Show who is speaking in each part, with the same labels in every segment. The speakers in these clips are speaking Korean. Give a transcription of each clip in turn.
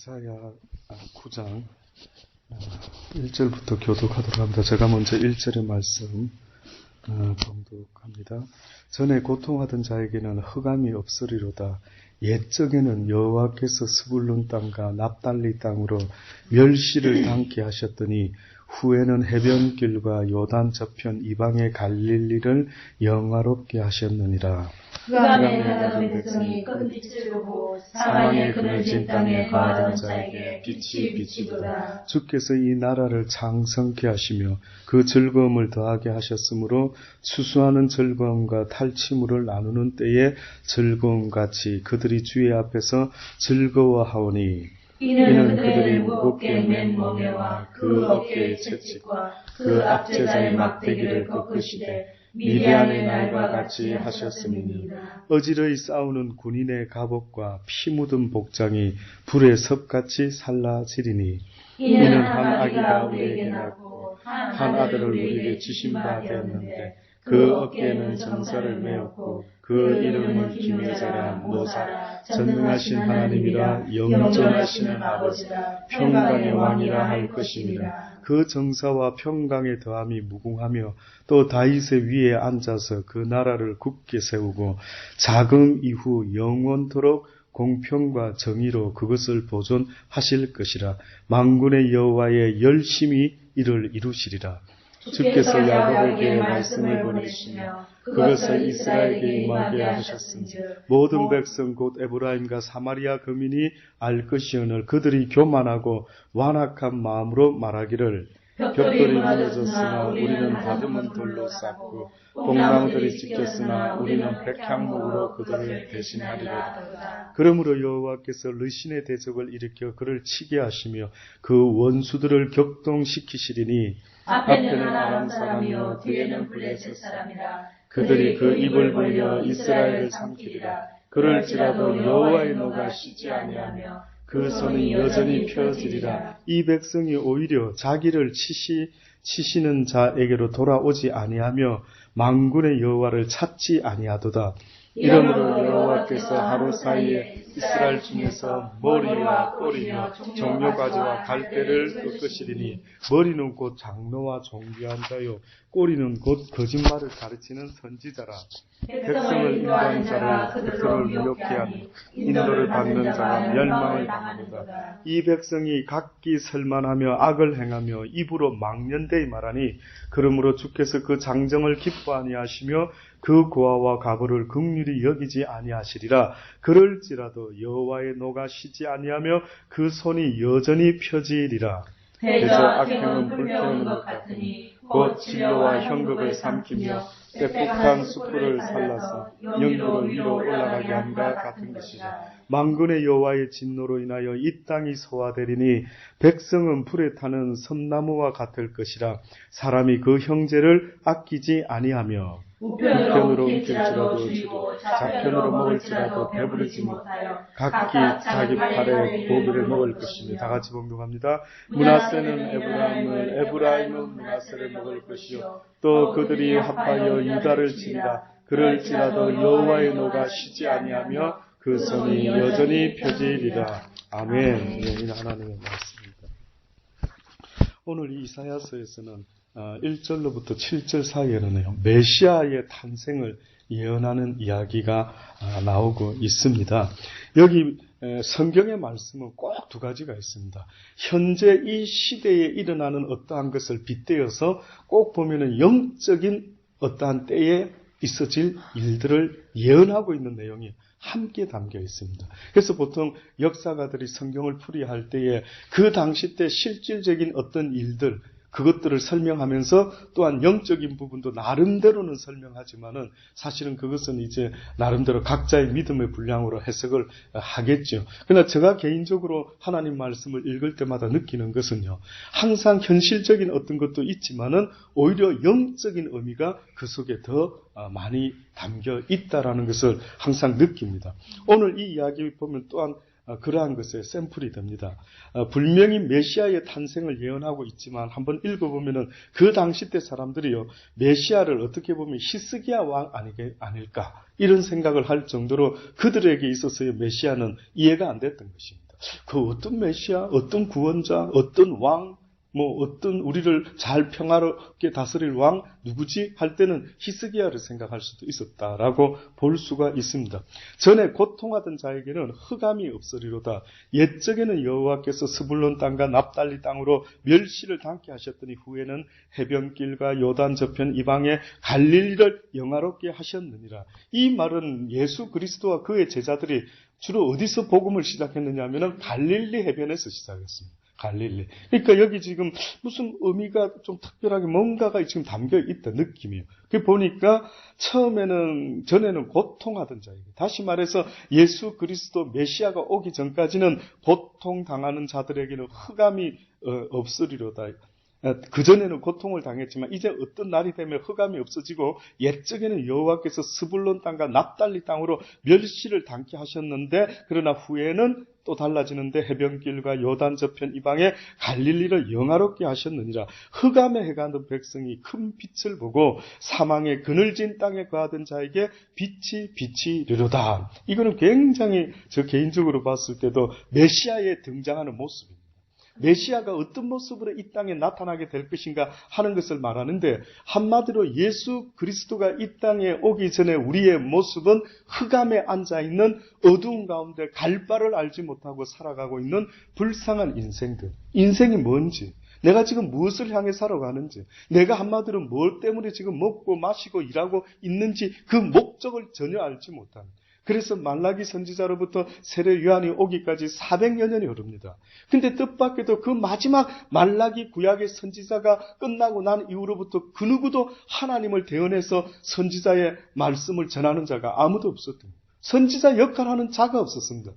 Speaker 1: 이사야 9장 1절부터 교독하도록 합니다. 제가 먼저 1절의 말씀 봉독합니다. 전에 고통하던 자에게는 흑암이 없으리로다. 옛적에는 여호와께서 스불룬 땅과 납달리 땅으로 멸시를 당케 하셨더니 후에는 해변길과 요단 저편 이방의 갈릴리를 영화롭게 하셨느니라.
Speaker 2: 흑암에 가득한 백성이 큰 빛을 보고 사망의 그늘진 땅에 거하던 자에게 빛이 비치도다.
Speaker 1: 주께서 이 나라를 창성케 하시며 그 즐거움을 더하게 하셨으므로 수수하는 즐거움과 탈취물을 나누는 때의 즐거움같이 그들이 주의 앞에서 즐거워하오니
Speaker 2: 이는 그들이 무겁게 맨 멍에와 그 어깨의 채찍과 그 압제자의 막대기를 꺾으시되 미디안의 날과 같이 하셨음이니이다.
Speaker 1: 어지러이 싸우는 군인의 갑옷과 피 묻은 복장이 불의 섭같이 살라지리니
Speaker 2: 이는 한 아기가 우리에게 낳고 한 아들을 우리에게 주신 바 되었는데 그 어깨에는 정사를 메었고 그 이름은 기묘자라 모사라 전능하신 하나님이라 영존하시는 아버지라 평강의 왕이라 할 것입니다.
Speaker 1: 그 정사와 평강의 더함이 무궁하며 또 다윗의 위에 앉아서 그 나라를 굳게 세우고 자금 이후 영원토록 공평과 정의로 그것을 보존하실 것이라. 만군의 여호와의 열심히 이를 이루시리라. 주께서 야곱에게 말씀을 보내시며 그것을 이스라엘에게 임하게 하셨은즉 모든 백성 곧 에브라임과 사마리아 거민이 알 것이오늘 그들이 교만하고 완악한 마음으로 말하기를 벽돌이 무너졌으나 우리는 다듬은 돌로 쌓고 뽕나무들이 찢겼으나 우리는 백향목으로 그들을 대신하리로다. 그러므로 여호와께서 르신의 대적을 일으켜 그를 치게 하시며 그 원수들을 격동시키시리니
Speaker 2: 앞에는 아람 사람이요 뒤에는 블레셋 사람이라.
Speaker 1: 그들이 그 입을 벌려 이스라엘을 삼키리라. 그럴지라도 여호와의 노가 쉬지 아니하며 그 손이 여전히 펴지리라. 이 백성이 오히려 자기를 치시는 자에게로 돌아오지 아니하며 만군의 여호와를 찾지 아니하도다. 이러므로 여호와께서 하루 사이에 이스라엘 중에서 머리와 꼬리며 종려가지와 갈대를 꺾으시리니 머리는 곧 장로와 존귀한 자요 꼬리는 곧 거짓말을 가르치는 선지자라. 백성을 인도하는 자를 그토록 유혹해 하니 인도를 받는 자가 멸망을 당하노다. 이 백성이 각기 설만하며 악을 행하며 입으로 망년되이 말하니 그러므로 주께서 그 장정을 기뻐하니 하시며 그 고아와 과부를 긍휼히 여기지 아니하시리라. 그럴지라도 여호와의 노가 쉬지 아니하며 그 손이 여전히 펴지리라.
Speaker 2: 대저 악행은 불태우는 것 같으니 곧 진로와 형극을 삼키며 빽빽한 수풀을 살라서 영도로 위로 올라가게 함과 같은 것이라.
Speaker 1: 만군의 여호와의 진노로 인하여 이 땅이 소화되리니 백성은 불에 타는 섬나무와 같을 것이라. 사람이 그 형제를 아끼지 아니하며
Speaker 2: 우편으로 옮길지라도 줄이고 좌편으로 먹을지라도 배부르지 못하여 각기 자기 팔에 고기를 먹을 것이며. 다
Speaker 1: 같이 봉독합니다. 므낫세는 에브라임을, 에브라임은 므낫세를 먹을 것이요 또 그들이 합하여 유다를 치리라. 그럴지라도 여호와의 노가 쉬지 아니하며 그 손이 여전히 펴지리라. 아멘. 이 하나님의 말씀입니다. 오늘 이 이사야서에서는 1절로부터 7절 사이에는요, 메시아의 탄생을 예언하는 이야기가 나오고 있습니다. 여기 성경의 말씀은 꼭 두 가지가 있습니다. 현재 이 시대에 일어나는 어떠한 것을 빗대어서 꼭 보면은 영적인 어떠한 때에 있어질 일들을 예언하고 있는 내용이 함께 담겨 있습니다. 그래서 보통 역사가들이 성경을 풀이할 때에 그 당시 때 실질적인 어떤 일들, 그것들을 설명하면서 또한 영적인 부분도 나름대로는 설명하지만은 사실은 그것은 이제 나름대로 각자의 믿음의 분량으로 해석을 하겠죠. 그러나 제가 개인적으로 하나님 말씀을 읽을 때마다 느끼는 것은요, 항상 현실적인 어떤 것도 있지만은 오히려 영적인 의미가 그 속에 더 많이 담겨 있다라는 것을 항상 느낍니다. 오늘 이 이야기 보면 또한 그러한 것의 샘플이 됩니다. 분명히 메시아의 탄생을 예언하고 있지만 한번 읽어보면은 그 당시 때 사람들이요, 메시아를 어떻게 보면 히스기야 왕 아닐까 이런 생각을 할 정도로 그들에게 있어서의 메시아는 이해가 안 됐던 것입니다. 그 어떤 메시아, 어떤 구원자, 어떤 왕, 어떤 우리를 잘 평화롭게 다스릴 왕 누구지? 할 때는 히스기야를 생각할 수도 있었다라고 볼 수가 있습니다. 전에 고통하던 자에게는 흑암이 없으리로다. 옛적에는 여호와께서 스불론 땅과 납달리 땅으로 멸시를 당케 하셨더니 후에는 해변길과 요단 저편 이방에 갈릴리를 영화롭게 하셨느니라. 이 말은 예수 그리스도와 그의 제자들이 주로 어디서 복음을 시작했느냐 하면은 갈릴리 해변에서 시작했습니다. 갈릴리. 그러니까 여기 지금 무슨 의미가 좀 특별하게 뭔가가 지금 담겨 있다 느낌이에요. 그 보니까 전에는 고통하던 자에게, 다시 말해서 예수 그리스도 메시아가 오기 전까지는 고통당하는 자들에게는 흑암이 없으리로다. 그전에는 고통을 당했지만 이제 어떤 날이 되면 흑암이 없어지고 옛적에는 여호와께서 스불론 땅과 납달리 땅으로 멸시를 당케 하셨는데 그러나 후에는 또 달라지는데 해변길과 요단 저편 이방에 갈릴리를 영화롭게 하셨느니라. 흑암에 해가는 백성이 큰 빛을 보고 사망의 그늘진 땅에 거하던 자에게 빛이 비치리로다. 이거는 굉장히 저 개인적으로 봤을 때도 메시아에 등장하는 모습입니다. 메시아가 어떤 모습으로 이 땅에 나타나게 될 것인가 하는 것을 말하는데, 한마디로 예수 그리스도가 이 땅에 오기 전에 우리의 모습은 흑암에 앉아있는 어두운 가운데 갈 바를 알지 못하고 살아가고 있는 불쌍한 인생들. 인생이 뭔지, 내가 지금 무엇을 향해 살아가는지, 내가 한마디로 뭘 때문에 지금 먹고 마시고 일하고 있는지 그 목적을 전혀 알지 못하는. 그래서 말라기 선지자로부터 세례 요한이 오기까지 400여 년이 흐릅니다. 근데 뜻밖에도 그 마지막 말라기 구약의 선지자가 끝나고 난 이후로부터 그 누구도 하나님을 대언해서 선지자의 말씀을 전하는 자가 아무도 없었던 거예요. 선지자 역할하는 자가 없었습니다.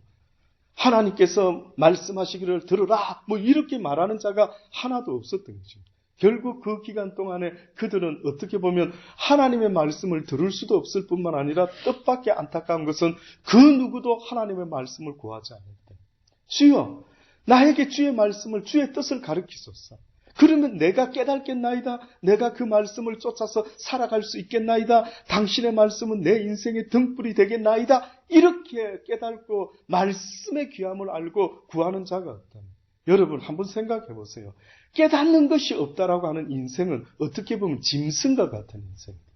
Speaker 1: 하나님께서 말씀하시기를 들으라 이렇게 말하는 자가 하나도 없었던 거죠. 결국 그 기간 동안에 그들은 어떻게 보면 하나님의 말씀을 들을 수도 없을 뿐만 아니라 뜻밖의 안타까운 것은 그 누구도 하나님의 말씀을 구하지 않았다. 주여, 나에게 주의 말씀을, 주의 뜻을 가르치소서. 그러면 내가 깨닫겠나이다. 내가 그 말씀을 쫓아서 살아갈 수 있겠나이다. 당신의 말씀은 내 인생의 등불이 되겠나이다. 이렇게 깨닫고 말씀의 귀함을 알고 구하는 자가 없다. 여러분 한번 생각해 보세요. 깨닫는 것이 없다라고 하는 인생은 어떻게 보면 짐승과 같은 인생입니다.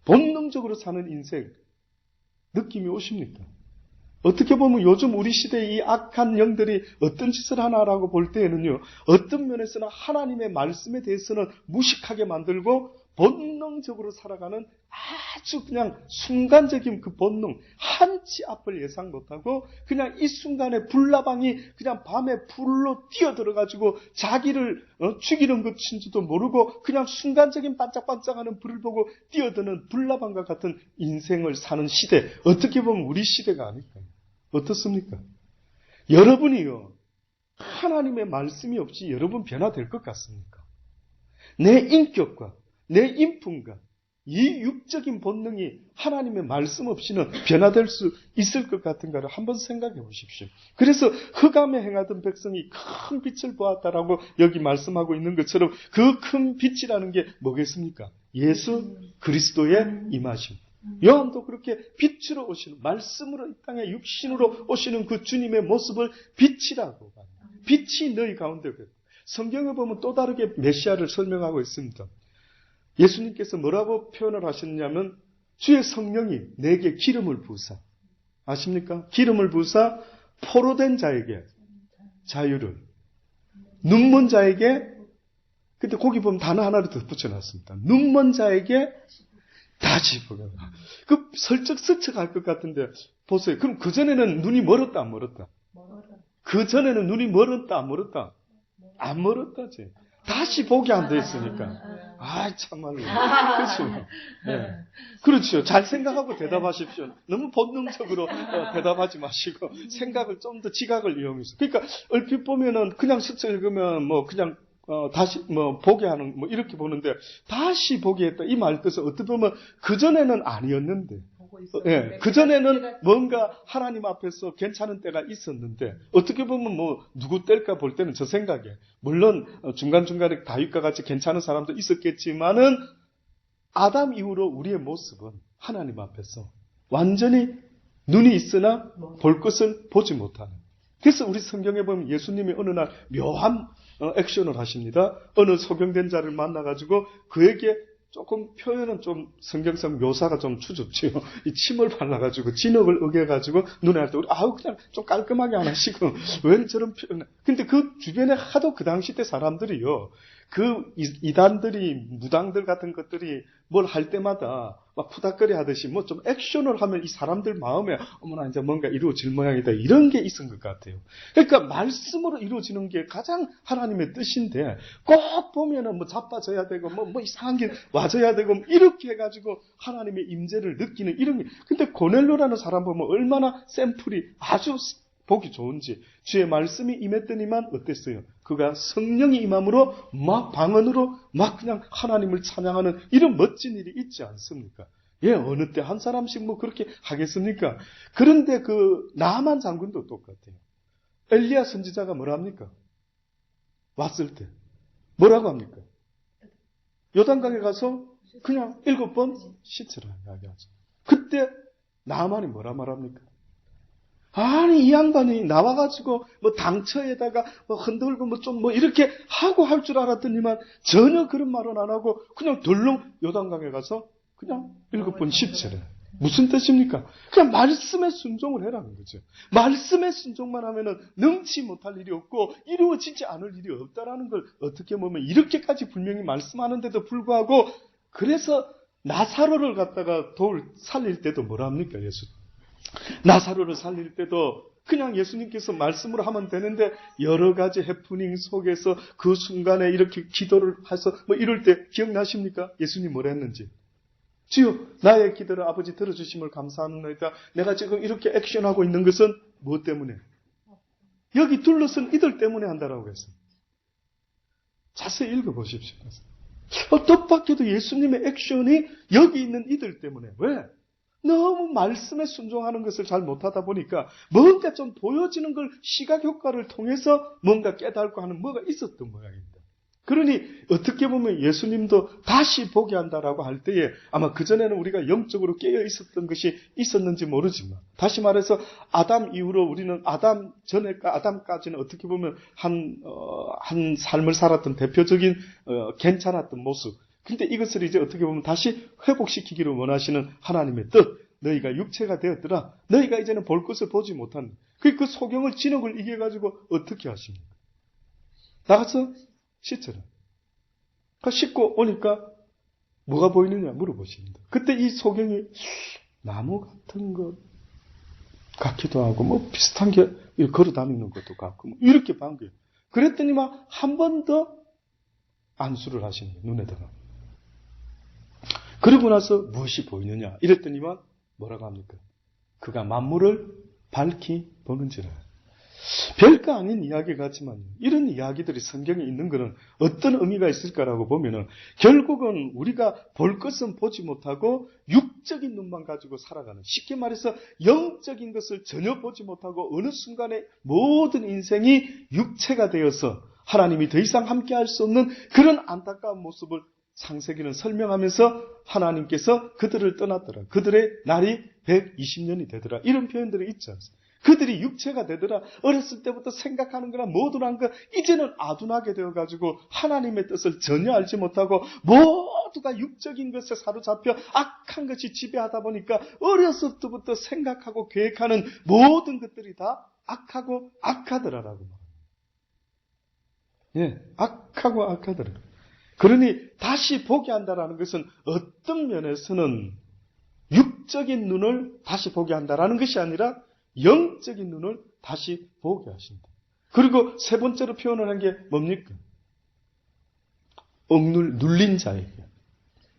Speaker 1: 본능적으로 사는 인생, 느낌이 오십니까? 어떻게 보면 요즘 우리 시대의 이 악한 영들이 어떤 짓을 하나라고 볼 때에는요, 어떤 면에서는 하나님의 말씀에 대해서는 무식하게 만들고 본능적으로 살아가는 아주 그냥 순간적인 그 본능, 한치 앞을 예상 못하고 그냥 이 순간에 불나방이 그냥 밤에 불로 뛰어들어가지고 자기를 죽이는 것인지도 모르고 그냥 순간적인 반짝반짝하는 불을 보고 뛰어드는 불나방과 같은 인생을 사는 시대, 어떻게 보면 우리 시대가 아닐까요? 어떻습니까? 여러분이요, 하나님의 말씀이 없이 여러분 변화될 것 같습니까? 내 인격과 내 인품과 이 육적인 본능이 하나님의 말씀 없이는 변화될 수 있을 것 같은가를 한번 생각해 보십시오. 그래서 흑암에 행하던 백성이 큰 빛을 보았다라고 여기 말씀하고 있는 것처럼 그 큰 빛이라는 게 뭐겠습니까? 예수 그리스도의 임하심. 요한도 그렇게 빛으로 오시는, 말씀으로 이 땅에 육신으로 오시는 그 주님의 모습을 빛이라고 봐요. 빛이 너희 가운데. 성경에 보면 또 다르게 메시아를 설명하고 있습니다. 예수님께서 뭐라고 표현을 하셨냐면 주의 성령이 내게 기름을 부으사, 아십니까? 기름을 부으사 포로된 자에게 자유를, 눈먼 자에게, 근데 거기 보면 단어 하나를 더 붙여놨습니다. 눈먼 자에게 다시 보라. 그 설득 스쳐갈 것 같은데 보세요. 그럼 그전에는 눈이 멀었다 안 멀었다? 그전에는 눈이 멀었다 안 멀었다? 안 멀었다지. 다시 보게 안 돼 있으니까. 참말로. 그렇죠. 네. 그렇죠. 잘 생각하고 대답하십시오. 너무 본능적으로 대답하지 마시고 생각을 좀 더 지각을 이용해서. 그러니까 얼핏 보면은 그냥 스쳐 읽으면 그냥 다시 보게 하는 이렇게 보는데, 다시 보게 했다 이 말 뜻은 어떻게 보면 그전에는 아니었는데, 그전에는 뭔가 하나님 앞에서 괜찮은 때가 있었는데, 어떻게 보면 누구 때일까 볼 때는 저 생각에, 물론 중간중간에 다윗과 같이 괜찮은 사람도 있었겠지만은 아담 이후로 우리의 모습은 하나님 앞에서 완전히 눈이 있으나 볼 것을 보지 못하는, 그래서 우리 성경에 보면 예수님이 어느 날 묘한 액션을 하십니다. 어느 소경된 자를 만나가지고 그에게 조금 표현은 좀 성경상 묘사가 좀 추접지요. 이 침을 발라가지고 진흙을 으개가지고 눈에 할 때 우리 그냥 좀 깔끔하게 안 하시고 왜 저런 표현? 근데 그 주변에 하도 그 당시 때 사람들이요. 그 이단들이 무당들 같은 것들이 뭘 할 때마다 막 푸닥거리 하듯이 뭐 좀 액션을 하면 이 사람들 마음에 어머나 이제 뭔가 이루어질 모양이다 이런 게 있은 것 같아요. 그러니까 말씀으로 이루어지는 게 가장 하나님의 뜻인데 꼭 보면은 뭐 자빠져야 되고 뭐 이상한 게 와져야 되고 이렇게 해가지고 하나님의 임재를 느끼는 이런 게. 근데 고넬료라는 사람 보면 얼마나 샘플이 아주 보기 좋은지 주의 말씀이 임했더니만 어땠어요? 그가 성령이 임함으로 막 방언으로 막 그냥 하나님을 찬양하는 이런 멋진 일이 있지 않습니까? 예, 어느 때 한 사람씩 뭐 그렇게 하겠습니까? 그런데 그 나만 장군도 똑같아요. 엘리야 선지자가 뭐라 합니까? 왔을 때 뭐라고 합니까? 요단강에 가서 그냥 7번 씻으라 이야기하죠. 그때 나만이 뭐라 말합니까? 아니 이 양반이 나와가지고 뭐 당처에다가 뭐 흔들고 뭐 좀 뭐 이렇게 하고 할 줄 알았더니만 전혀 그런 말은 안 하고 그냥 덜렁 요단강에 가서 그냥 7번 씻으래. 무슨 뜻입니까? 그냥 말씀에 순종을 해라는 거죠. 말씀에 순종만 하면은 능치 못할 일이 없고 이루어지지 않을 일이 없다라는 걸 어떻게 보면 이렇게까지 분명히 말씀하는데도 불구하고 그래서 나사로를 갖다가 살릴 때도 뭐라 합니까? 예수. 나사로를 살릴 때도 그냥 예수님께서 말씀으로 하면 되는데 여러 가지 해프닝 속에서 그 순간에 이렇게 기도를 해서 뭐 이럴 때 기억나십니까? 예수님 뭐라 했는지. 주여 나의 기도를 아버지 들어주심을 감사합니다. 내가 지금 이렇게 액션하고 있는 것은 무엇 때문에? 여기 둘러선 이들 때문에 한다라고 했어요. 자세히 읽어보십시오. 뜻밖에도 예수님의 액션이 여기 있는 이들 때문에. 왜? 너무 말씀에 순종하는 것을 잘 못하다 보니까 뭔가 좀 보여지는 걸 시각효과를 통해서 뭔가 깨닫고 하는 뭐가 있었던 모양입니다. 그러니 어떻게 보면 예수님도 다시 보게 한다라고 할 때에 아마 그전에는 우리가 영적으로 깨어 있었던 것이 있었는지 모르지만 다시 말해서 아담 이후로 우리는 아담 전에까 아담까지는 어떻게 보면 한 삶을 살았던 대표적인 괜찮았던 모습. 근데 이것을 이제 어떻게 보면 다시 회복시키기를 원하시는 하나님의 뜻. 너희가 육체가 되었더라. 너희가 이제는 볼 것을 보지 못한다. 그 소경을 진흙을 이겨가지고 어떻게 하십니까? 나가서 씻어라. 씻고 오니까 뭐가 보이느냐 물어보십니다. 그때 이 소경이 나무 같은 것 같기도 하고 뭐 비슷한 게 걸어 다니는 것도 같고 뭐 이렇게 본 거예요. 그랬더니 막 한 번 더 안수를 하시는 거예요. 눈에다가. 그러고 나서 무엇이 보이느냐 이랬더니만 뭐라고 합니까? 그가 만물을 밝히 보는지라. 별거 아닌 이야기 같지만 이런 이야기들이 성경에 있는 것은 어떤 의미가 있을까라고 보면은 결국은 우리가 볼 것은 보지 못하고 육적인 눈만 가지고 살아가는, 쉽게 말해서 영적인 것을 전혀 보지 못하고 어느 순간에 모든 인생이 육체가 되어서 하나님이 더 이상 함께할 수 없는 그런 안타까운 모습을 창세기는 설명하면서 하나님께서 그들을 떠났더라. 그들의 날이 120년이 되더라. 이런 표현들이 있지 않습니까? 그들이 육체가 되더라. 어렸을 때부터 생각하는 거나 모든 한 것 이제는 아둔하게 되어가지고 하나님의 뜻을 전혀 알지 못하고 모두가 육적인 것에 사로잡혀 악한 것이 지배하다 보니까 어렸을 때부터 생각하고 계획하는 모든 것들이 다 악하고 악하더라라고 말합니다. 예, 악하고 악하더라. 그러니 다시 보게 한다라는 것은 어떤 면에서는 육적인 눈을 다시 보게 한다라는 것이 아니라 영적인 눈을 다시 보게 하신다. 그리고 세 번째로 표현을 한 게 뭡니까? 눌린 자에게.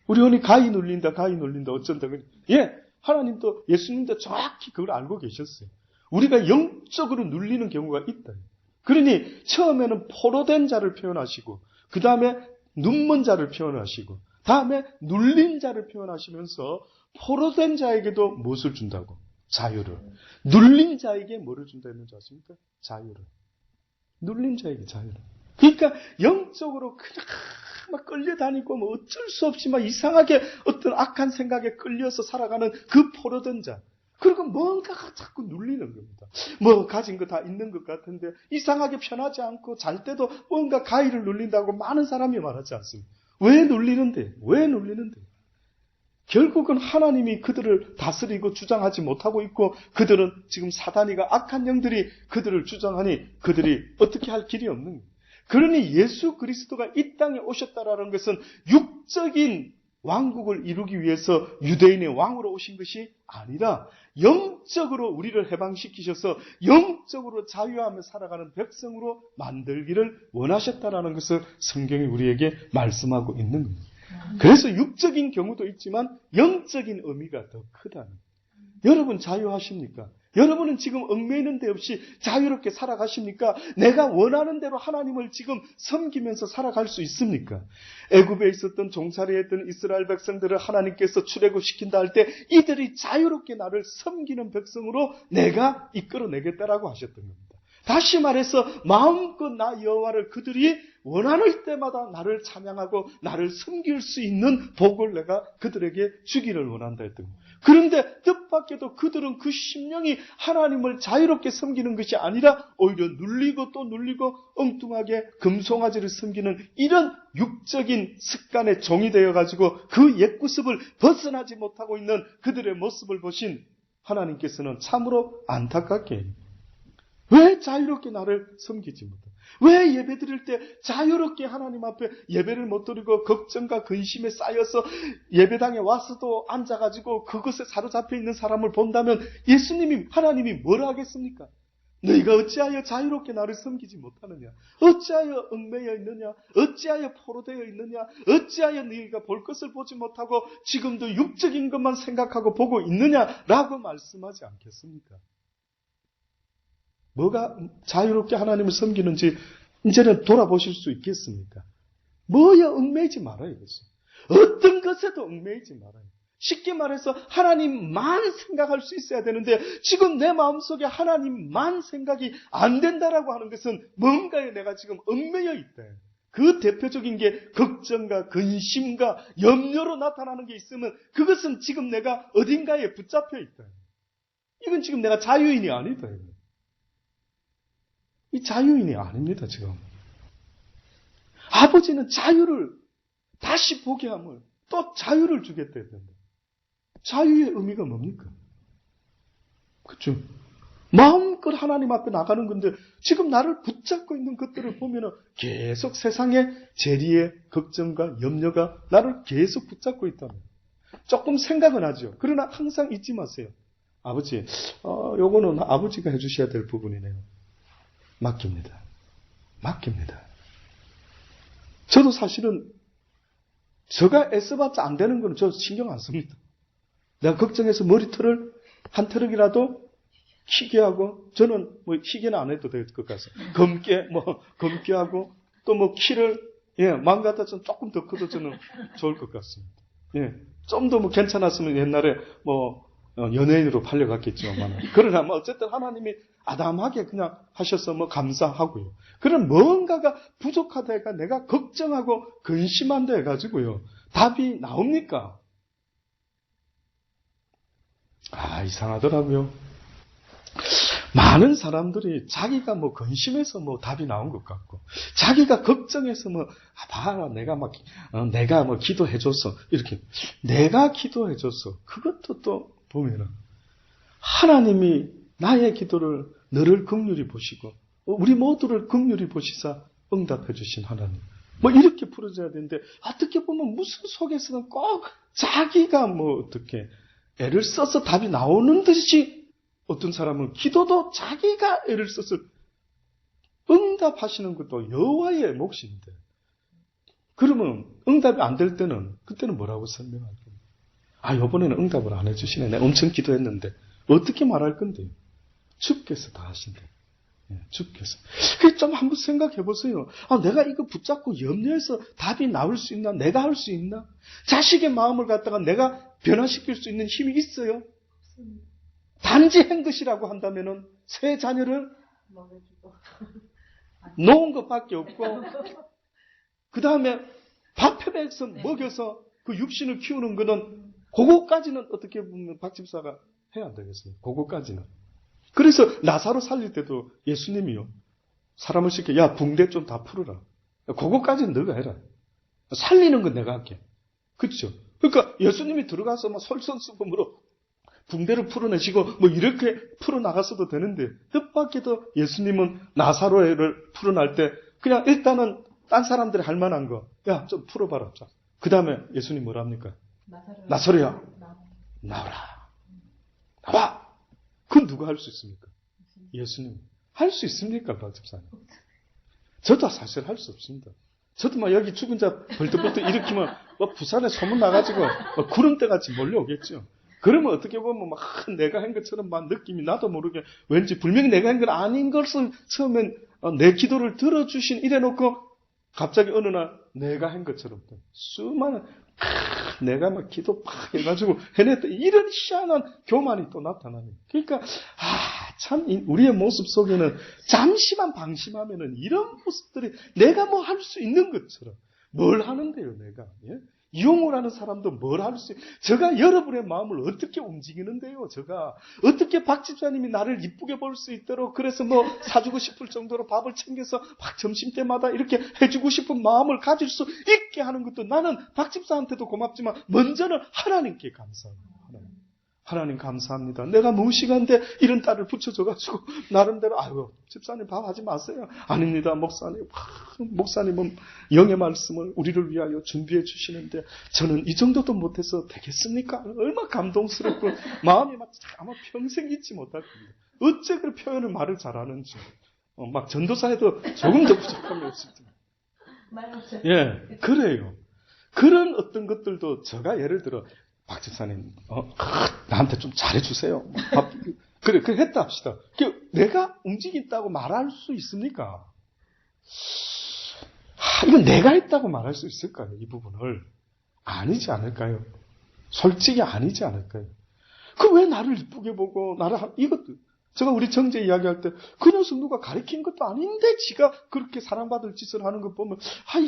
Speaker 1: 우리 흔히 가히 눌린다 어쩐다. 예, 하나님도 예수님도 정확히 그걸 알고 계셨어요. 우리가 영적으로 눌리는 경우가 있다. 그러니 처음에는 포로된 자를 표현하시고 그 다음에 눈먼 자를 표현하시고 다음에 눌린 자를 표현하시면서 포로된 자에게도 무엇을 준다고? 자유를. 눌린 자에게 뭐를 준다 했는지 아십니까? 자유를. 눌린 자에게 자유를. 그러니까 영적으로 그냥 막 끌려다니고 뭐 어쩔 수 없이 막 이상하게 어떤 악한 생각에 끌려서 살아가는 그 포로된 자. 그리고 뭔가가 자꾸 눌리는 겁니다. 뭐 가진 거 다 있는 것 같은데 이상하게 편하지 않고 잘 때도 뭔가 가위를 눌린다고 많은 사람이 말하지 않습니다. 왜 눌리는데? 왜 눌리는데? 결국은 하나님이 그들을 다스리고 주장하지 못하고 있고 그들은 지금 사단이가 악한 영들이 그들을 주장하니 그들이 어떻게 할 길이 없는 거예요. 그러니 예수 그리스도가 이 땅에 오셨다라는 것은 육적인 왕국을 이루기 위해서 유대인의 왕으로 오신 것이 아니라 영적으로 우리를 해방시키셔서 영적으로 자유하며 살아가는 백성으로 만들기를 원하셨다라는 것을 성경이 우리에게 말씀하고 있는 겁니다. 그래서 육적인 경우도 있지만 영적인 의미가 더 크다는 거예요. 여러분 자유하십니까? 여러분은 지금 얽매이는 데 없이 자유롭게 살아가십니까? 내가 원하는 대로 하나님을 지금 섬기면서 살아갈 수 있습니까? 애굽에 있었던 종살이에 했던 이스라엘 백성들을 하나님께서 출애굽시킨다 할 때 이들이 자유롭게 나를 섬기는 백성으로 내가 이끌어내겠다라고 하셨던 겁니다. 다시 말해서 마음껏 나 여호와를 그들이 원하는 때마다 나를 찬양하고 나를 섬길 수 있는 복을 내가 그들에게 주기를 원한다 했던 겁니다. 그런데 뜻밖에도 그들은 그 심령이 하나님을 자유롭게 섬기는 것이 아니라 오히려 눌리고 또 눌리고 엉뚱하게 금송아지를 섬기는 이런 육적인 습관의 종이 되어가지고 그 옛구습을 벗어나지 못하고 있는 그들의 모습을 보신 하나님께서는 참으로 안타깝게 해요. 왜 자유롭게 나를 섬기지 못해? 왜 예배 드릴 때 자유롭게 하나님 앞에 예배를 못 드리고 걱정과 근심에 쌓여서 예배당에 와서도 앉아가지고 그것에 사로잡혀 있는 사람을 본다면 예수님이 하나님이 뭐라 하겠습니까? 너희가 어찌하여 자유롭게 나를 섬기지 못하느냐? 어찌하여 얽매여 있느냐? 어찌하여 포로되어 있느냐? 어찌하여 너희가 볼 것을 보지 못하고 지금도 육적인 것만 생각하고 보고 있느냐라고 말씀하지 않겠습니까? 뭐가 자유롭게 하나님을 섬기는지 이제는 돌아보실 수 있겠습니까? 뭐야 얽매이지 말아요. 이것은. 어떤 것에도 얽매이지 말아요. 쉽게 말해서 하나님만 생각할 수 있어야 되는데 지금 내 마음속에 하나님만 생각이 안 된다라고 하는 것은 뭔가에 내가 지금 얽매여 있다. 그 대표적인 게 걱정과 근심과 염려로 나타나는 게 있으면 그것은 지금 내가 어딘가에 붙잡혀 있다. 이건 지금 내가 자유인이 아니다. 이 자유인이 아닙니다, 지금. 아버지는 자유를 다시 보게 함을 또 자유를 주겠다 했는데 자유의 의미가 뭡니까? 그렇죠? 마음껏 하나님 앞에 나가는 건데 지금 나를 붙잡고 있는 것들을 보면은 계속 세상의 재리의 걱정과 염려가 나를 계속 붙잡고 있다면 조금 생각은 하죠. 그러나 항상 잊지 마세요. 아버지, 요거는 아버지가 해주셔야 될 부분이네요. 맡깁니다. 맡깁니다. 저도 사실은 제가 애써봤자 안 되는 거는 저 신경 안 씁니다. 내가 걱정해서 머리털을 한 트럭이라도 희게 하고 저는 뭐 희게는 안 해도 될 것 같아요. 검게 하고 또 뭐 키를 마음 같아서 조금 더 커도 저는 좋을 것 같습니다. 좀 더 뭐 괜찮았으면 옛날에 뭐 연예인으로 팔려갔겠지만 그러나 뭐 어쨌든 하나님이 아담하게 그냥 하셔서 뭐 감사하고요. 그런 뭔가가 부족하다가 내가 걱정하고 근심한다 해가지고요. 답이 나옵니까? 이상하더라고요. 많은 사람들이 자기가 뭐 근심해서 뭐 답이 나온 것 같고, 자기가 걱정해서 뭐, 봐라, 내가 뭐 기도해줘서, 이렇게, 내가 해줘서, 그것도 또 보면은, 하나님이 나의 기도를 너를 긍휼히 보시고, 우리 모두를 긍휼히 보시사 응답해 주신 하나님. 뭐 이렇게 풀어져야 되는데, 어떻게 보면 무슨 속에서는 꼭 자기가 뭐 어떻게, 애를 써서 답이 나오는 듯이 어떤 사람은 기도도 자기가 애를 써서 응답하시는 것도 여호와의 몫인데 그러면 응답이 안 될 때는 그때는 뭐라고 설명할 겁니까? 이번에는 응답을 안 해주시네. 내가 엄청 기도했는데 어떻게 말할 건데요? 주께서 다 하신대. 주께서. 좀 한번 생각해 보세요. 내가 이거 붙잡고 염려해서 답이 나올 수 있나? 내가 할 수 있나? 자식의 마음을 갖다가 내가 변화시킬 수 있는 힘이 있어요? 단지 한 것이라고 한다면은 새 자녀를 놓은 것밖에 없고 그 다음에 밥 해배해서 먹여서 그 육신을 키우는 거는 그거까지는 어떻게 보면 박 집사가 해야 안 되겠어요? 그거까지는. 그래서 나사로 살릴 때도 예수님이요. 사람을 시켜, 야, 붕대 좀 다 풀어라. 그거까지는 너가 해라. 살리는 건 내가 할게. 그렇죠? 그러니까 예수님이 들어가서 막 솔선수범으로 붕대를 풀어내시고 뭐 이렇게 풀어나갔어도 되는데 뜻밖에도 예수님은 나사로를 풀어날 때 그냥 일단은 딴 사람들이 할 만한 거, 야, 좀 풀어봐라. 그 다음에 예수님 뭐라 합니까? 나사로야, 나와라. 나와. 그건 누가 할 수 있습니까? 예수님. 할 수 있습니까, 박 집사님? 저도 사실 할 수 없습니다. 저도 막 여기 죽은 자 벌떡벌떡 일으키면 뭐 부산에 소문 나가지고 뭐 구름대같이 몰려오겠죠. 그러면 어떻게 보면 막 내가 한 것처럼 막 느낌이 나도 모르게 왠지 분명히 내가 한 건 아닌 것을 처음엔 내 기도를 들어주신 이래놓고 갑자기 어느 날 내가 한 것처럼 수많은 내가 막 기도 팍 해가지고 해냈다. 이런 희한한 교만이 또 나타나네. 그러니까 참 우리의 모습 속에는 잠시만 방심하면은 이런 모습들이 내가 뭐 할 수 있는 것처럼 뭘 하는데요, 내가. 예? 이용을 하는 사람도 뭘 할 수, 제가 여러분의 마음을 어떻게 움직이는데요, 제가. 어떻게 박 집사님이 나를 이쁘게 볼 수 있도록, 그래서 뭐 사주고 싶을 정도로 밥을 챙겨서 막 점심때마다 이렇게 해주고 싶은 마음을 가질 수 있게 하는 것도 나는 박 집사한테도 고맙지만, 먼저는 하나님께 감사합니다. 하나님 감사합니다. 내가 무식한데 이런 딸을 붙여줘가지고 나름대로 아이고 집사님 밥 하지 마세요. 아닙니다 목사님. 목사님은 영의 말씀을 우리를 위하여 준비해 주시는데 저는 이 정도도 못해서 되겠습니까? 얼마나 감동스럽고 마음이 막 아마 평생 잊지 못할 겁니다. 어째 그 표현을 말을 잘하는지. 막 전도사에도 조금 더 부족함이 없습니다. 예, 그래요. 그런 어떤 것들도 제가 예를 들어 박 집사님, 나한테 좀 잘해주세요. 그래 했다 합시다. 내가 움직인다고 말할 수 있습니까? 이건 내가 했다고 말할 수 있을까요? 이 부분을. 아니지 않을까요? 솔직히 아니지 않을까요? 왜 나를 이쁘게 보고, 이것도, 제가 우리 정제 이야기할 때, 그 녀석 누가 가르친 것도 아닌데, 지가 그렇게 사랑받을 짓을 하는 거 보면,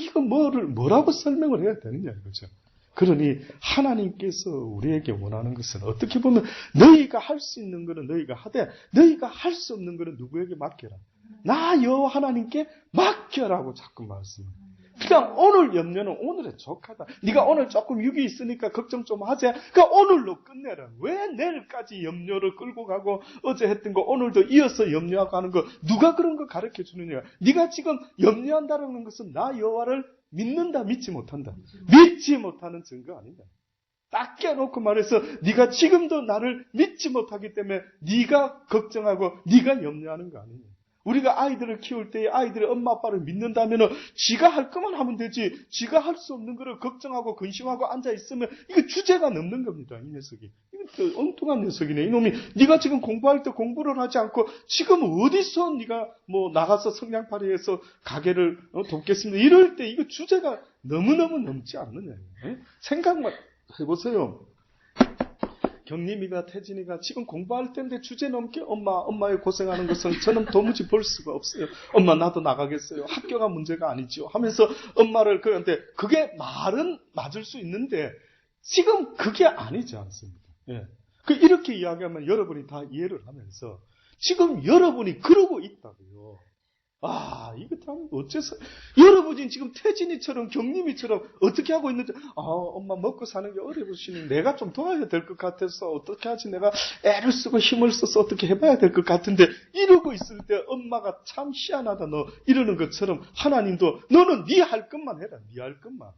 Speaker 1: 이거 뭐라고 설명을 해야 되느냐, 이거죠. 그러니 하나님께서 우리에게 원하는 것은 어떻게 보면 너희가 할 수 있는 것은 너희가 하되 너희가 할 수 없는 것은 누구에게 맡겨라. 나 여호와 하나님께 맡겨라고 자꾸 말씀합니다. 그냥 오늘 염려는 오늘에 족하다. 네가 오늘 조금 육이 있으니까 걱정 좀 하자. 그러니까 오늘로 끝내라. 왜 내일까지 염려를 끌고 가고 어제 했던 거 오늘도 이어서 염려하고 하는 거 누가 그런 거 가르쳐 주느냐. 네가 지금 염려한다는 것은 나 여호와를 믿는다, 믿지 못한다. 믿지 못하는 증거 아니다. 딱 깨놓고 말해서 네가 지금도 나를 믿지 못하기 때문에 네가 걱정하고 네가 염려하는 거 아니냐. 우리가 아이들을 키울 때 아이들이 엄마 아빠를 믿는다면 지가 할 것만 하면 되지 지가 할 수 없는 거를 걱정하고 근심하고 앉아있으면 이거 주제가 넘는 겁니다. 이 녀석이. 이거 엉뚱한 녀석이네. 이놈이 네가 지금 공부할 때 공부를 하지 않고 지금 어디서 네가 뭐 나가서 성냥팔이해서 가게를 돕겠습니다. 이럴 때 이거 주제가 너무너무 넘지 않느냐. 생각만 해보세요. 경림이가 태진이가 지금 공부할 때인데 주제 넘게 엄마의 고생하는 것은 저는 도무지 볼 수가 없어요. 엄마 나도 나가겠어요. 학교가 문제가 아니죠. 하면서 엄마를 그런데 그게 말은 맞을 수 있는데 지금 그게 아니지 않습니까? 예. 이렇게 이야기하면 여러분이 다 이해를 하면서 지금 여러분이 그러고 있다고요. 이거 참 어째서 여러분이 지금 태진이처럼 경림이처럼 어떻게 하고 있는지 엄마 먹고 사는 게 어려우시니 내가 좀 도와야 될 것 같아서 어떻게 하지 내가 애를 쓰고 힘을 써서 어떻게 해봐야 될 것 같은데 이러고 있을 때 엄마가 참 희한하다 너 이러는 것처럼 하나님도 너는 네 할 것만 해라. 네 할 것만.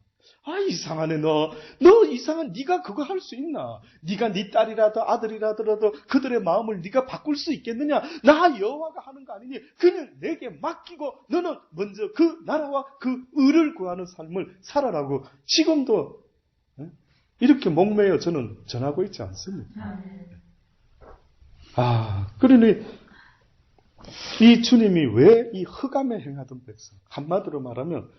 Speaker 1: 이상하네 너 이상한 네가 그거 할 수 있나? 네가 네 딸이라도 아들이라도 그들의 마음을 네가 바꿀 수 있겠느냐? 나 여호와가 하는 거 아니니 그냥 내게 맡기고 너는 먼저 그 나라와 그 의를 구하는 삶을 살아라고 지금도 이렇게 목매여 저는 전하고 있지 않습니까? 그러니 이 주님이 왜 이 흑암에 행하던 백성 한마디로 말하면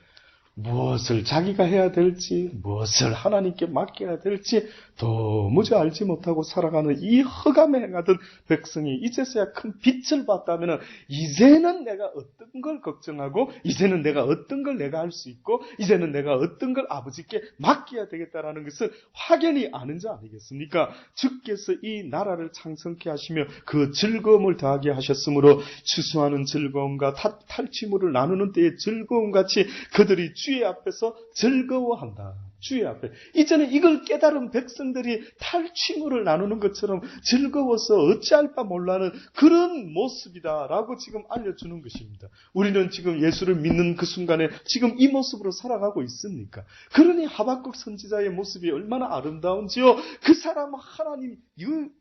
Speaker 1: 무엇을 자기가 해야 될지, 무엇을 하나님께 맡겨야 될지 도무지 알지 못하고 살아가는 이 흑암에 행하던 백성이 이제서야 큰 빛을 봤다면 이제는 내가 어떤 걸 걱정하고, 이제는 내가 어떤 걸 내가 할 수 있고, 이제는 내가 어떤 걸 아버지께 맡겨야 되겠다라는 것을 확연히 아는 자 아니겠습니까? 주께서 이 나라를 창성케 하시며 그 즐거움을 더하게 하셨으므로 추수하는 즐거움과 탈취물을 나누는 때의 즐거움같이 그들이 주의 앞에서 즐거워한다. 주의 앞에. 이제는 이걸 깨달은 백성들이 탈취물을 나누는 것처럼 즐거워서 어찌할 바 몰라는 그런 모습이다라고 지금 알려주는 것입니다. 우리는 지금 예수를 믿는 그 순간에 지금 이 모습으로 살아가고 있습니까? 그러니 하박국 선지자의 모습이 얼마나 아름다운지요. 그 사람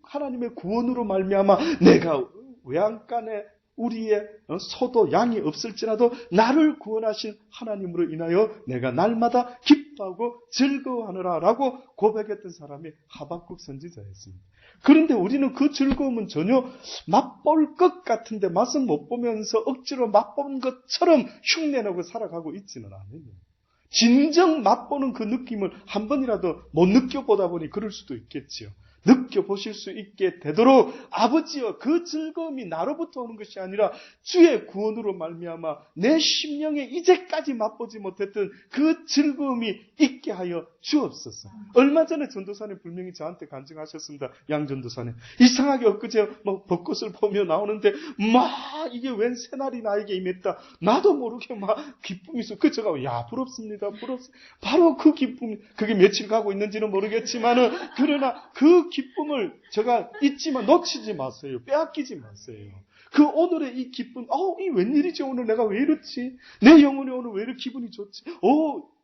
Speaker 1: 하나님의 구원으로 말미암아 내가 외양간에 우리의 소도 양이 없을지라도 나를 구원하신 하나님으로 인하여 내가 날마다 기뻐하고 즐거워하노라 라고 고백했던 사람이 하박국 선지자였습니다. 그런데 우리는 그 즐거움은 전혀 맛볼 것 같은데 맛은 못 보면서 억지로 맛본 것처럼 흉내내고 살아가고 있지는 않아요. 진정 맛보는 그 느낌을 한 번이라도 못 느껴보다 보니 그럴 수도 있겠지요. 느껴보실 수 있게 되도록 아버지여 그 즐거움이 나로부터 오는 것이 아니라 주의 구원으로 말미암아 내 심령에 이제까지 맛보지 못했던 그 즐거움이 있게 하여 주옵소서. 얼마 전에 전도사님 분명히 저한테 간증하셨습니다. 양전도사님. 이상하게 엊그제 벚꽃을 보며 나오는데 막 이게 웬 새날이 나에게 임했다. 나도 모르게 막 기쁨이 있어. 그 제가 부럽습니다. 바로 그 기쁨, 그게 며칠 가고 있는지는 모르겠지만은 그러나 그 기쁨을 제가 잊지만 놓치지 마세요. 빼앗기지 마세요. 그 오늘의 이 기쁨, 이 웬일이지? 오늘 내가 왜 이렇지? 내 영혼이 오늘 왜 이렇게 기분이 좋지?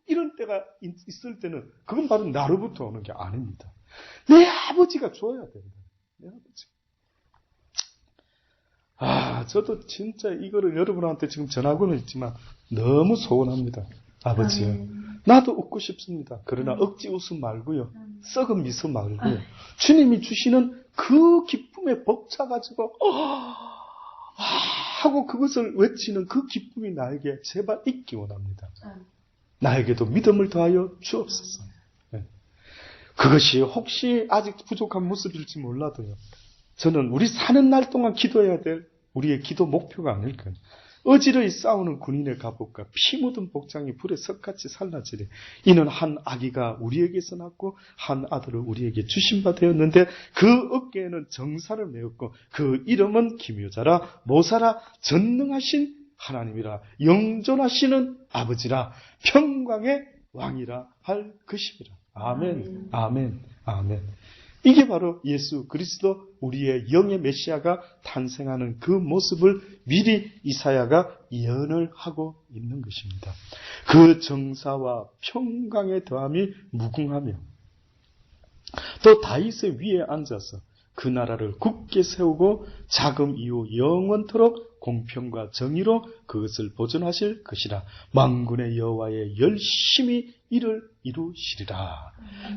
Speaker 1: 이런 때가 있을 때는 그건 바로 나로부터 오는 게 아닙니다. 내 아버지가 줘야 됩니다. 내 아버지. 저도 진짜 이거를 여러분한테 지금 전하고는 있지만 너무 소원합니다. 아버지요. 나도 웃고 싶습니다. 그러나 억지 웃음 말고요. 썩은 미소 말고요. 주님이 주시는 그 기쁨에 벅차가지고 하고 그것을 외치는 그 기쁨이 나에게 제발 있기 원합니다. 나에게도 믿음을 더하여 주옵소서. 그것이 혹시 아직 부족한 모습일지 몰라도요. 저는 우리 사는 날 동안 기도해야 될 우리의 기도 목표가 아닐까요? 어지러이 싸우는 군인의 갑옷과 피 묻은 복장이 불에 석같이 살라지리. 이는 한 아기가 우리에게서 낳고 한 아들을 우리에게 주신 바 되었는데 그 어깨에는 정사를 메었고 그 이름은 기묘자라 모사라 전능하신 하나님이라 영존하시는 아버지라 평강의 왕이라 할 것입니다. 아멘, 아멘, 아멘. 이게 바로 예수 그리스도 우리의 영의 메시아가 탄생하는 그 모습을 미리 이사야가 예언을 하고 있는 것입니다. 그 정사와 평강의 더함이 무궁하며 또 다윗의 위에 앉아서 그 나라를 굳게 세우고 자금 이후 영원토록 공평과 정의로 그것을 보존하실 것이라. 만군의 여호와의 열심히 이를 이루시리라.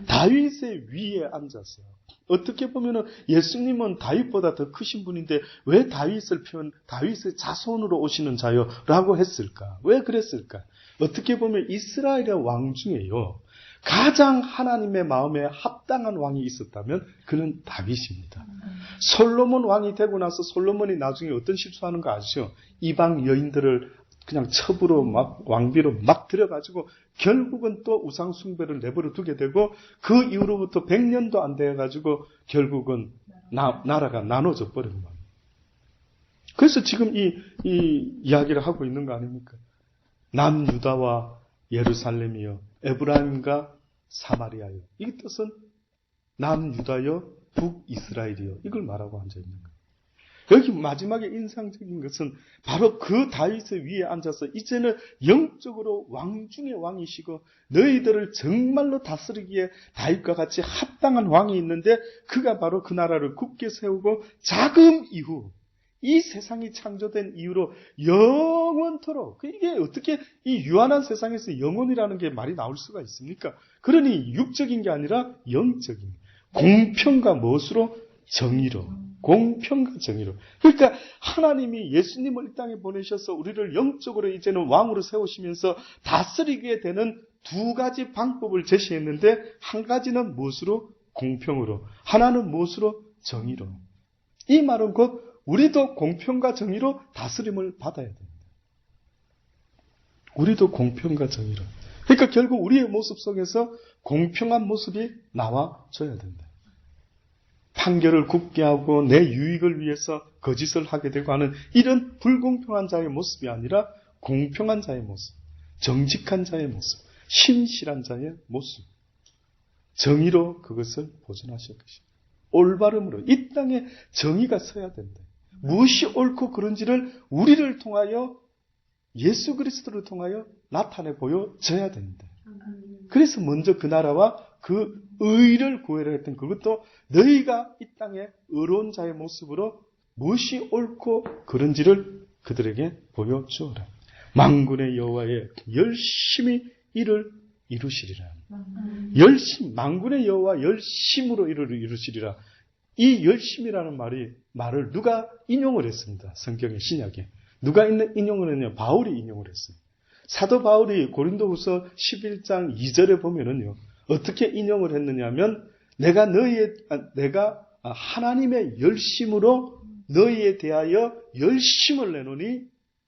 Speaker 1: 다윗의 위에 앉아서 어떻게 보면은 예수님은 다윗보다 더 크신 분인데 왜 다윗의 자손으로 오시는 자요? 라고 했을까? 왜 그랬을까? 어떻게 보면 이스라엘의 왕 중에요. 가장 하나님의 마음에 합당한 왕이 있었다면 그는 다윗입니다. 솔로몬 왕이 되고 나서 솔로몬이 나중에 어떤 실수하는 거 아시죠? 이방 여인들을 그냥 첩으로 왕비로 막 들여가지고 결국은 또 우상 숭배를 내버려 두게 되고 그 이후로부터 100년도 안 돼가지고 결국은 나라가 나눠져 버린 거예요. 그래서 지금 이 이야기를 하고 있는 거 아닙니까? 남유다와 예루살렘이여 에브라임과 사마리아여. 이 뜻은 남유다여 북이스라엘이여. 이걸 말하고 앉아있는 거예요. 여기 마지막에 인상적인 것은 바로 그 다윗의 위에 앉아서 이제는 영적으로 왕 중의 왕이시고 너희들을 정말로 다스리기에 다윗과 같이 합당한 왕이 있는데 그가 바로 그 나라를 굳게 세우고 자금 이후 이 세상이 창조된 이후로 영원토록, 이게 어떻게 이 유한한 세상에서 영원이라는 게 말이 나올 수가 있습니까? 그러니 육적인 게 아니라 영적인 공평과 무엇으로? 정의로. 공평과 정의로. 그러니까 하나님이 예수님을 이 땅에 보내셔서 우리를 영적으로 이제는 왕으로 세우시면서 다스리게 되는 두 가지 방법을 제시했는데, 한 가지는 무엇으로? 공평으로. 하나는 무엇으로? 정의로. 이 말은 곧 우리도 공평과 정의로 다스림을 받아야 됩니다. 우리도 공평과 정의로. 그러니까 결국 우리의 모습 속에서 공평한 모습이 나와줘야 된다. 판결을 굽게 하고 내 유익을 위해서 거짓을 하게 되고 하는 이런 불공평한 자의 모습이 아니라 공평한 자의 모습, 정직한 자의 모습, 신실한 자의 모습, 정의로 그것을 보존하실 것입니다. 올바름으로 이 땅에 정의가 서야 된다. 무엇이 옳고 그른지를 우리를 통하여, 예수 그리스도를 통하여 나타내 보여줘야 된다. 그래서 먼저 그 나라와 그 의를 구하려 했던, 그것도 너희가 이 땅에 의로운 자의 모습으로 무엇이 옳고 그른지를 그들에게 보여주어라. 만군의 여호와의 열심히 일을 이루시리라. 만군의 여호와 열심으로 일을 이루시리라. 이 열심이라는 말을 누가 인용을 했습니다. 성경의 신약에. 누가 인용을 했냐? 바울이 인용을 했어요. 사도 바울이 고린도후서 11장 2절에 보면은요, 어떻게 인용을 했느냐면, 내가 하나님의 열심으로 너희에 대하여 열심을 내노니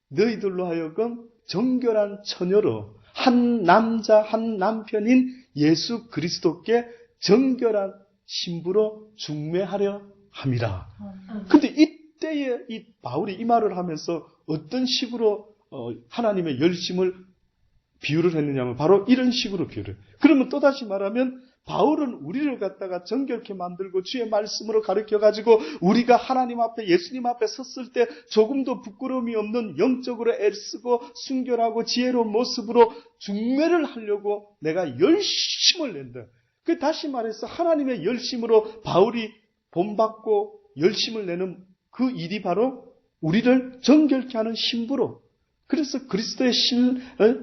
Speaker 1: 너희들로 하여금 정결한 처녀로 한 남자 한 남편인 예수 그리스도께 정결한 신부로 중매하려 함이라. 근데 이때에 이 바울이 이 말을 하면서 어떤 식으로 하나님의 열심을 비유를 했느냐면 바로 이런 식으로 비유를. 그러면 또다시 말하면 바울은 우리를 갖다가 정결케 만들고 주의 말씀으로 가르쳐가지고 우리가 하나님 앞에, 예수님 앞에 섰을 때 조금도 부끄러움이 없는 영적으로 애쓰고 순결하고 지혜로운 모습으로 중매를 하려고 내가 열심을 낸다. 그 다시 말해서 하나님의 열심으로 바울이 본받고 열심을 내는 그 일이 바로 우리를 정결케 하는 신부로, 그래서 그리스도의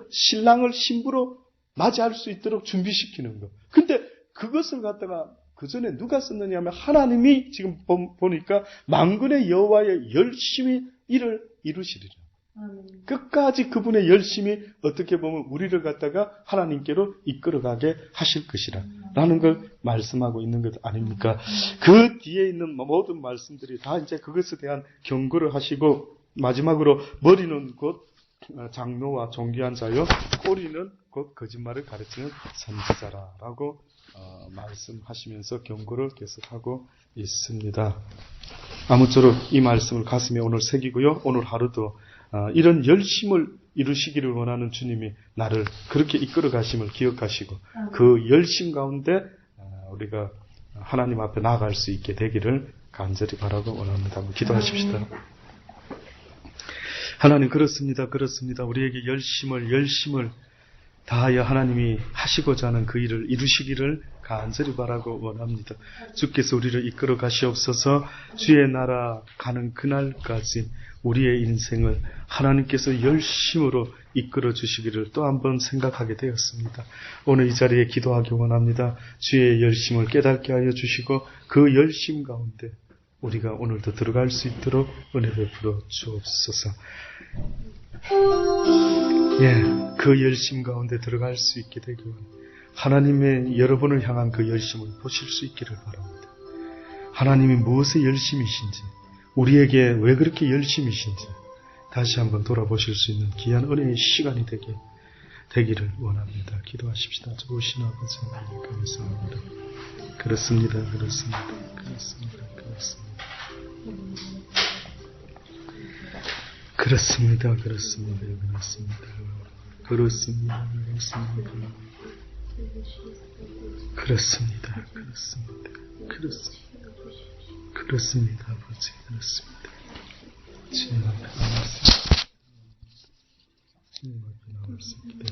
Speaker 1: 신랑을 신부로 맞이할 수 있도록 준비시키는 것. 근데 그것을 갖다가 그 전에 누가 썼느냐 하면 하나님이 지금 보니까 만군의 여호와의 열심히 일을 이루시리라. 끝까지 그분의 열심히 어떻게 보면 우리를 갖다가 하나님께로 이끌어가게 하실 것이라 라는 걸 말씀하고 있는 것 아닙니까? 그 뒤에 있는 모든 말씀들이 다 이제 그것에 대한 경고를 하시고, 마지막으로 머리는 곧 장로와 존귀한 자요, 꼬리는 곧 거짓말을 가르치는 선지자라라고 말씀하시면서 경고를 계속하고 있습니다. 아무쪼록 이 말씀을 가슴에 오늘 새기고요. 오늘 하루도 이런 열심을 이루시기를 원하는 주님이 나를 그렇게 이끌어 가심을 기억하시고 그 열심 가운데 우리가 하나님 앞에 나아갈 수 있게 되기를 간절히 바라고 원합니다. 기도하십시다. 하나님, 그렇습니다. 우리에게 열심을 다하여 하나님이 하시고자 하는 그 일을 이루시기를 간절히 바라고 원합니다. 주께서 우리를 이끌어 가시옵소서. 주의 나라 가는 그날까지 우리의 인생을 하나님께서 열심으로 이끌어 주시기를 또 한 번 생각하게 되었습니다. 오늘 이 자리에 기도하기 원합니다. 주의 열심을 깨닫게 하여 주시고 그 열심 가운데 우리가 오늘도 들어갈 수 있도록 은혜 베풀어 주옵소서. 그 열심 가운데 들어갈 수 있게 되기 원합니다. 하나님의 여러분을 향한 그 열심을 보실 수 있기를 바랍니다. 하나님이 무엇에 열심이신지, 우리에게 왜 그렇게 열심이신지 다시 한번 돌아보실 수 있는 귀한 은혜의 시간이 되기를 원합니다. 기도하십시다. 좋으신 아버지 하나님 감사합니다. 그렇습니다. 그렇습니다. 아버지, 그렇습니다. 주님 앞에 나올 수 있게